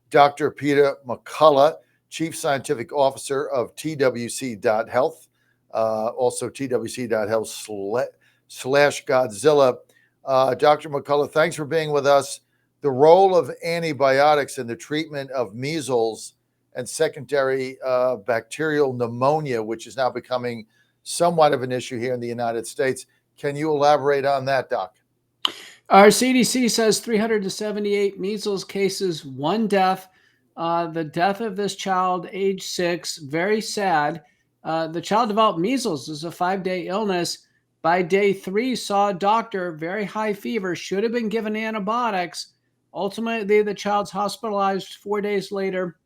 Dr. Peter McCullough, Chief Scientific Officer of TWC.Health, also TWC.Health/Godzilla. Dr. McCullough, thanks for being with us. The role of antibiotics in the treatment of measles and secondary bacterial pneumonia, which is now becoming somewhat of an issue here in the United States. Can you elaborate on that, Doc? Our CDC says 378 measles cases, 1 death. The death of this child, age 6, very sad. The child developed measles. This is a 5-day illness. By day 3, saw a doctor, very high fever, should have been given antibiotics. Ultimately, the child's hospitalized 4 days later,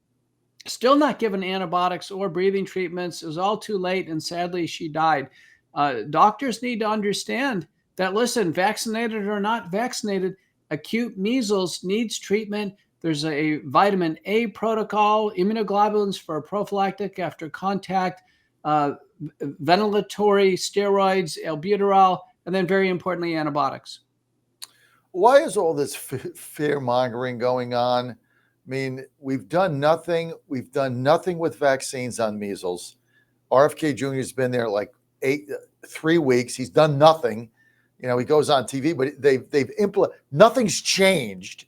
still not given antibiotics or breathing treatments. It was all too late, and sadly, she died. Doctors need to understand that, listen, vaccinated or not vaccinated, acute measles needs treatment. There's a vitamin A protocol, immunoglobulins for prophylactic after contact, ventilatory steroids, albuterol, and then very importantly, antibiotics. Why is all this fear mongering going on? I mean, we've done nothing. We've done nothing with vaccines on measles. RFK Jr. has been there like 3 weeks. He's done nothing. You know, he goes on TV, but they've implemented. Nothing's changed.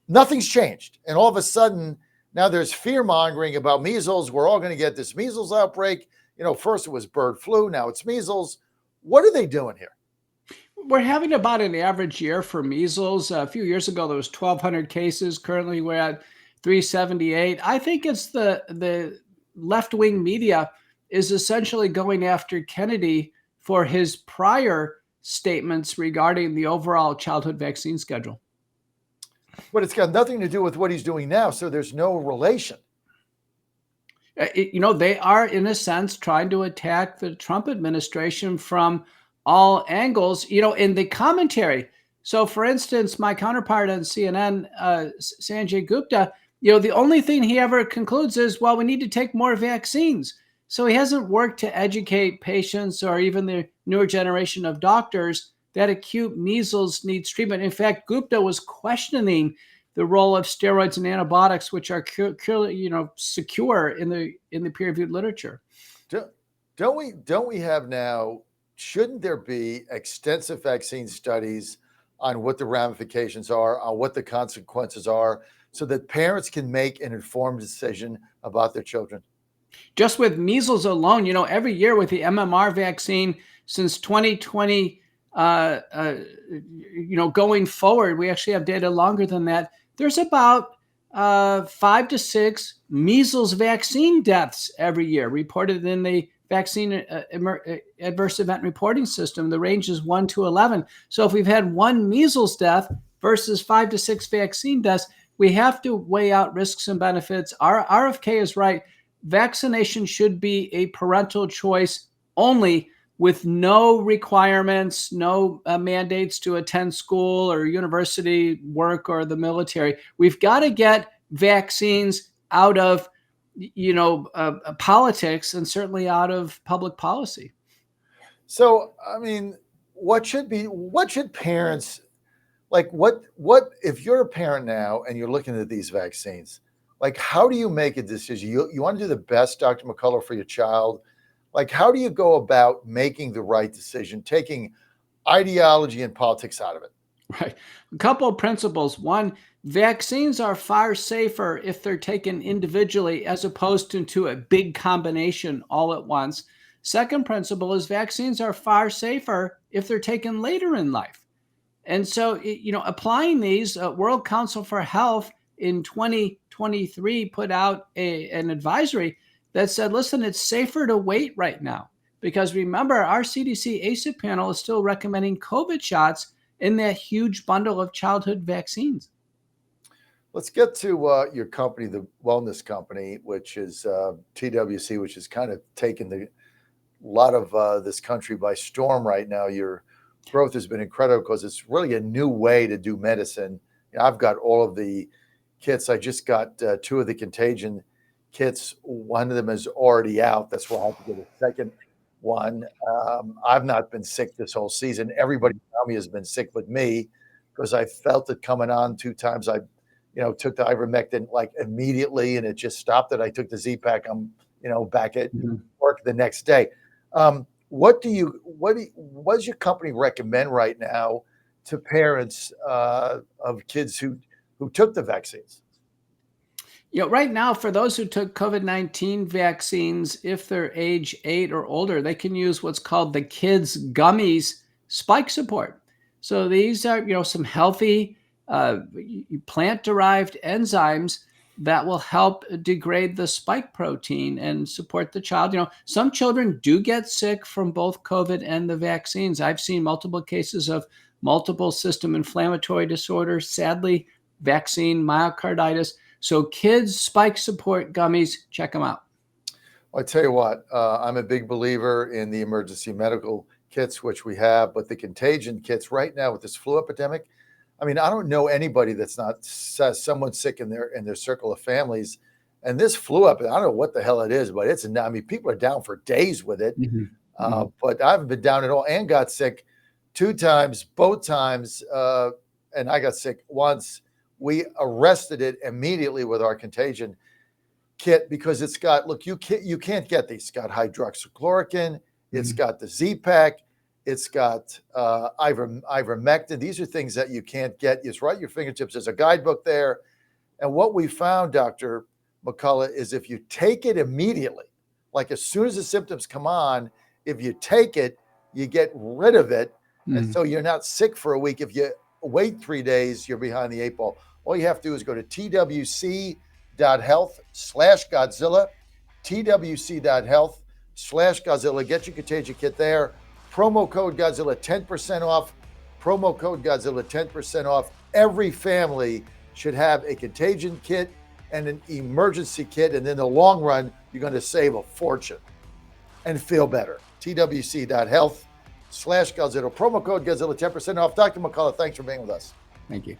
Nothing's changed. And all of a sudden, now there's fear mongering about measles. We're all going to get this measles outbreak. You know, first it was bird flu. Now it's measles. What are they doing here? We're having about an average year for measles. A few years ago, there was 1,200 cases. Currently, we're at 378. I think it's the left-wing media is essentially going after Kennedy for his prior statements regarding the overall childhood vaccine schedule. But it's got nothing to do with what he's doing now, so there's no relation. You know, they are, in a sense, trying to attack the Trump administration from all angles, you know, in the commentary. So, for instance, my counterpart on CNN, Sanjay Gupta, you know, the only thing he ever concludes is, well, we need to take more vaccines. So he hasn't worked to educate patients or even the newer generation of doctors that acute measles needs treatment. In fact, Gupta was questioning the role of steroids and antibiotics, which are secure in the peer-reviewed literature. Don't we have now? Shouldn't there be extensive vaccine studies on what the ramifications are, on what the consequences are, so that parents can make an informed decision about their children? Just with measles alone, you know, every year with the MMR vaccine since 2020, going forward, we actually have data longer than that. There's about 5 to 6 measles vaccine deaths every year reported in the vaccine adverse event reporting system. The range is 1 to 11. So if we've had 1 measles death versus 5 to 6 vaccine deaths, we have to weigh out risks and benefits. Our RFK is right. Vaccination should be a parental choice only, with no requirements, no mandates to attend school or university, work, or the military. We've got to get vaccines out of, politics and certainly out of public policy. So, I mean, what should parents, like, what if you're a parent now and you're looking at these vaccines, like, how do you make a decision? You want to do the best, Dr. McCullough, for your child. Like, how do you go about making the right decision, taking ideology and politics out of it? Right. A couple of principles. One, vaccines are far safer if they're taken individually as opposed to a big combination all at once. Second principle is vaccines are far safer if they're taken later in life. And so, applying these, World Council for Health in 2023 put out an advisory that said, listen, it's safer to wait right now. Because remember, our CDC ACIP panel is still recommending COVID shots in that huge bundle of childhood vaccines. Let's get to your company, the wellness company, which is TWC, which has kind of taken a lot of this country by storm right now. Your growth has been incredible because it's really a new way to do medicine. I've got all of the kits. I just got 2 of the contagion kits. One of them is already out. That's why I have to get a second one. I've not been sick this whole season. Everybody around me has been sick with me because I felt it coming on 2 times. I took the ivermectin like immediately, and it just stopped it. I took the Z-Pack. I'm, back at work the next day. What does your company recommend right now to parents of kids who took the vaccines? Right now, for those who took COVID-19 vaccines, if they're age 8 or older, they can use what's called the kids gummies spike support. So these are, some healthy plant-derived enzymes that will help degrade the spike protein and support the child. Some children do get sick from both COVID and the vaccines. I've seen multiple cases of multiple system inflammatory disorder, sadly, vaccine myocarditis. So kids spike support gummies, check them out. Well, I tell you what, I'm a big believer in the emergency medical kits, which we have, but the contagion kits right now with this flu epidemic, I mean, I don't know anybody that's not someone sick in their circle of families. And this flu epidemic, I don't know what the hell it is, but people are down for days with it. But I haven't been down at all and got sick 2 times, both times. And I got sick once. We arrested it immediately with our contagion kit because it's got, look, you can't get these. It's got hydroxychloroquine. It's got the Z-Pack. It's got ivermectin. These are things that you can't get. It's right at your fingertips. There's a guidebook there. And what we found, Dr. McCullough, is if you take it immediately, like as soon as the symptoms come on, if you take it, you get rid of it. And so you're not sick for a week. If you wait 3 days, you're behind the 8 ball. All you have to do is go to twc.health/Godzilla, twc.health/Godzilla. Get your contagion kit there. Promo code Godzilla, 10% off. Promo code Godzilla, 10% off. Every family should have a contagion kit and an emergency kit. And in the long run, you're going to save a fortune and feel better. twc.health/Godzilla. Promo code Godzilla, 10% off. Dr. McCullough, thanks for being with us. Thank you.